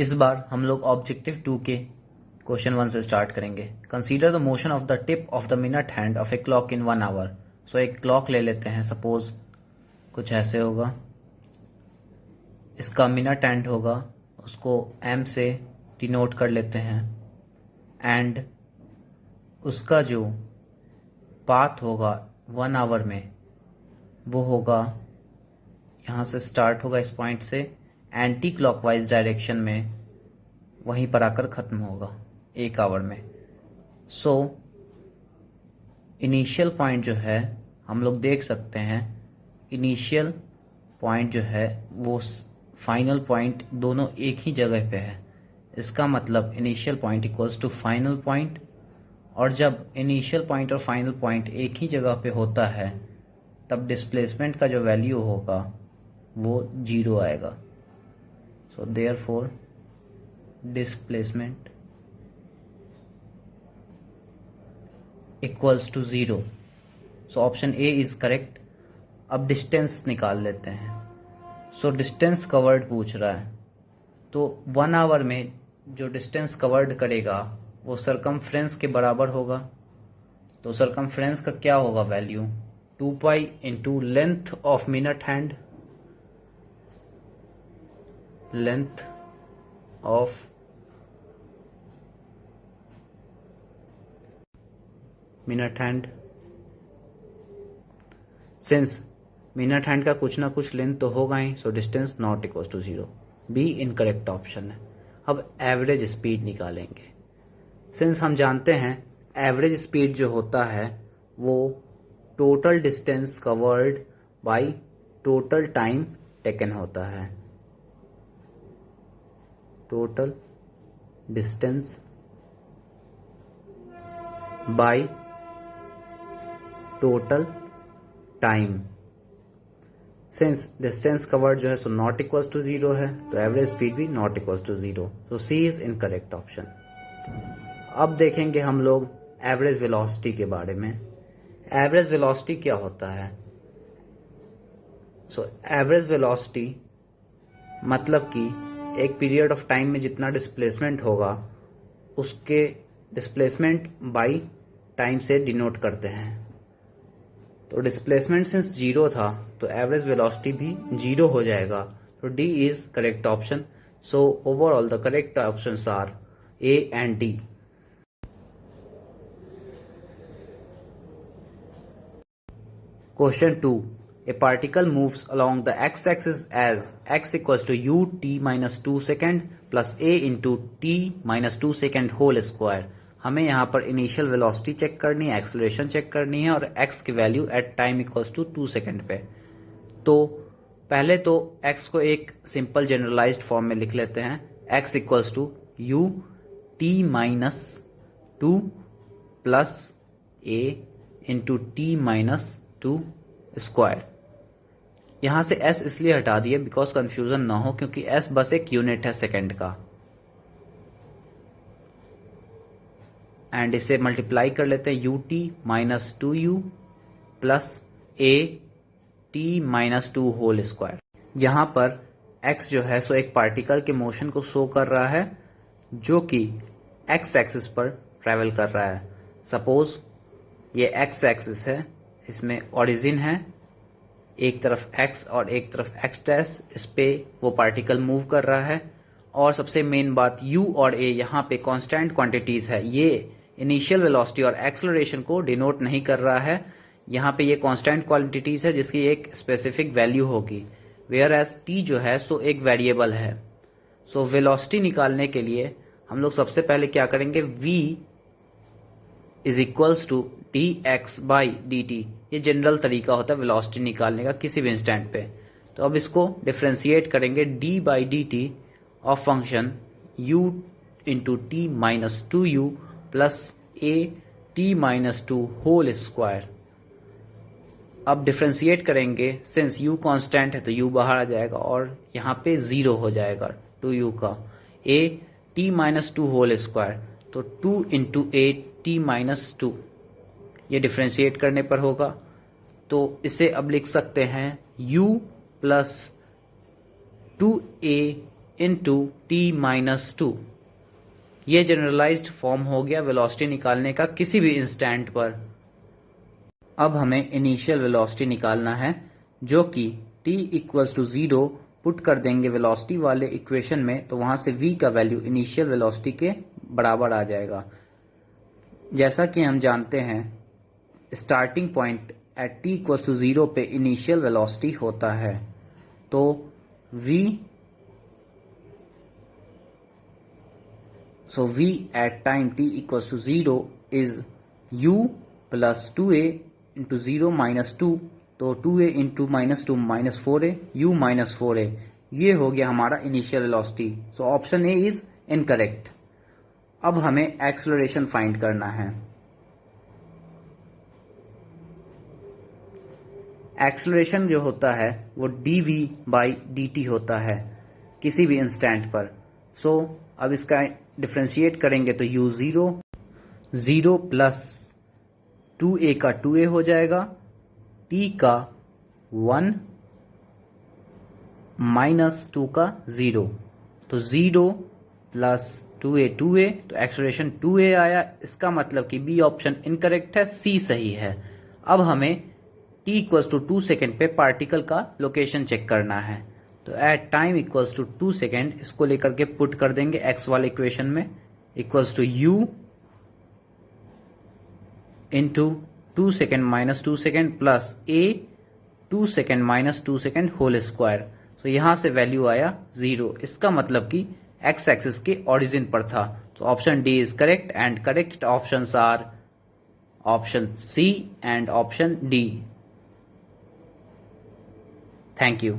इस बार हम लोग ऑब्जेक्टिव 2 के क्वेश्चन 1 से स्टार्ट करेंगे। Consider the motion of the tip of the minute hand of a clock in 1 hour. So एक क्लॉक ले लेते हैं, सपोज कुछ ऐसे होगा। इसका मिनट हैंड होगा, उसको एम से डिनोट कर लेते हैं, एंड उसका जो पाथ होगा 1 आवर में वो होगा, यहाँ से स्टार्ट होगा इस पॉइंट से, एंटी क्लॉकवाइज डायरेक्शन में वहीं पर आकर ख़त्म होगा 1 आवर में। सो इनिशियल पॉइंट जो है हम लोग देख सकते हैं, इनिशियल पॉइंट जो है वो फाइनल पॉइंट दोनों एक ही जगह पे है। इसका मतलब initial point equals to final point, और जब इनिशियल पॉइंट और फाइनल पॉइंट एक ही जगह पे होता है तब डिस्प्लेसमेंट का जो वैल्यू होगा वो 0 आएगा। So therefore displacement equals to 0। So option A is correct. अब डिस्टेंस निकाल लेते हैं। सो डिस्टेंस कवर्ड पूछ रहा है, तो 1 आवर में जो डिस्टेंस कवर्ड करेगा वो सरकमफ्रेंस के बराबर होगा। तो सरकमफ्रेंस का क्या होगा value, 2 pi into length of minute hand, length of minute hand. Since minute hand का कुछ ना कुछ लेंथ तो होगा ही, so distance not equal to 0। B incorrect option है। अब एवरेज स्पीड निकालेंगे। सिंस हम जानते हैं एवरेज स्पीड जो होता है वो total distance covered by total time taken होता है। Total distance by total time. Since distance covered जो है सो नॉट इक्वल्स टू 0 है, तो एवरेज स्पीड भी not equals to 0। So C is incorrect option. अब देखेंगे हम लोग एवरेज वेलोसिटी के बारे में। एवरेज वेलोसिटी क्या होता है? सो एवरेज वेलोसिटी मतलब कि एक पीरियड ऑफ टाइम में जितना डिस्प्लेसमेंट होगा उसके डिस्प्लेसमेंट बाय टाइम से डिनोट करते हैं। तो डिस्प्लेसमेंट सिंस 0 था तो एवरेज वेलोसिटी भी 0 हो जाएगा। तो D is correct option. So overall the correct options are A and D. Question 2. A particle moves along the x-axis as x equals to u t minus 2 second plus a into t minus 2 second whole square. हमें यहाँ पर initial velocity check करनी है, acceleration check करनी है, और x की value at time equals to 2 second पे। तो पहले तो x को एक सिंपल जनरलाइज्ड फॉर्म में लिख लेते हैं। x equals to u t minus 2 plus a into t minus 2 square. यहां से s इसलिए हटा दिए बिकॉज कंफ्यूजन ना हो, क्योंकि s बस एक यूनिट है सेकंड का। एंड इसे मल्टीप्लाई कर लेते हैं, u t minus 2u plus a t minus 2 whole square. यहां पर x जो है सो एक पार्टिकल के मोशन को शो कर रहा है जो कि x एक्सिस पर ट्रेवल कर रहा है। सपोज ये x एक्सिस है, इसमें ओरिजिन है, एक तरफ x और एक तरफ x डैश, इस पे वो पार्टिकल मूव कर रहा है। और सबसे मेन बात u और a यहाँ पे कांस्टेंट क्वांटिटीज है। ये इनिशियल वेलोसिटी और एक्सेलरेशन को डिनोट नहीं कर रहा है। यहाँ पे ये कांस्टेंट क्वांटिटीज है जिसकी एक स्पेसिफिक वैल्यू होगी, वेयर एज t जो है सो एक वेरिएबल है। सो वेलोसिटी निकालने के लिए हम लोग सबसे पहले क्या करेंगे, v is equals to d x by d t. ये जनरल तरीका होता है वेलोसिटी निकालने का किसी भी इंस्टेंट पे। तो अब इसको डिफ्रेंशिएट करेंगे, d by d t of function u into t minus 2u plus a t minus 2 whole square. अब डिफ्रेंशिएट करेंगे, सिंस u कांस्टेंट है तो u बाहर आ जाएगा और यहाँ पे 0 हो जाएगा 2u का, a t minus 2 whole square. तो 2 इंटू a t माइनस 2 ये डिफ्रेंशिएट करने पर होगा। तो इसे अब लिख सकते हैं u plus 2a into t minus two. ये जनरलाइज्ड फॉर्म हो गया वेलोसिटी निकालने का किसी भी इंस्टेंट पर। अब हमें इनिशियल वेलोसिटी निकालना है, जो कि t इक्वल्स टू 0 पुट कर देंगे वेलोसिटी वाले इक्वेशन में, तो वहां से v का वैल्यू इनिशियल वेलोसिटी के बराबर आ जाएगा। जैसा कि हम जानते हैं starting point at t equals to 0 पे इनिशियल वेलोसिटी होता है, तो v at time t equals to 0 is u plus 2a into 0 minus 2, तो 2a into minus 2 minus 4a, u minus 4a, ये हो गया हमारा initial velocity. So option A is incorrect. अब हमें एक्सेलरेशन फाइंड करना है। एक्सेलरेशन जो होता है वो dv बाई dt होता है किसी भी इंस्टेंट पर। सो अब इसका डिफ्रेंशिएट करेंगे तो u 0 प्लस 2a का 2a हो जाएगा, t का 1 माइनस 2 का 0, तो 0 प्लस 2a तो एक्सेलरेशन 2a आया। इसका मतलब कि बी ऑप्शन इनकरेक्ट है, सी सही है। अब हमें t इक्वल्स टू 2 सेकेंड पे पार्टिकल का लोकेशन चेक करना है, तो at time equals to 2 second इसको लेकर के पुट कर देंगे x वाले इक्वेशन में, equals to u into 2 second minus 2 second plus a 2 second minus 2 second whole square. तो यहां से वैल्यू आया 0। इसका मतलब कि x एक्सिस के ओरिजिन पर था। तो option D is correct and correct options are option C and option D. Thank you.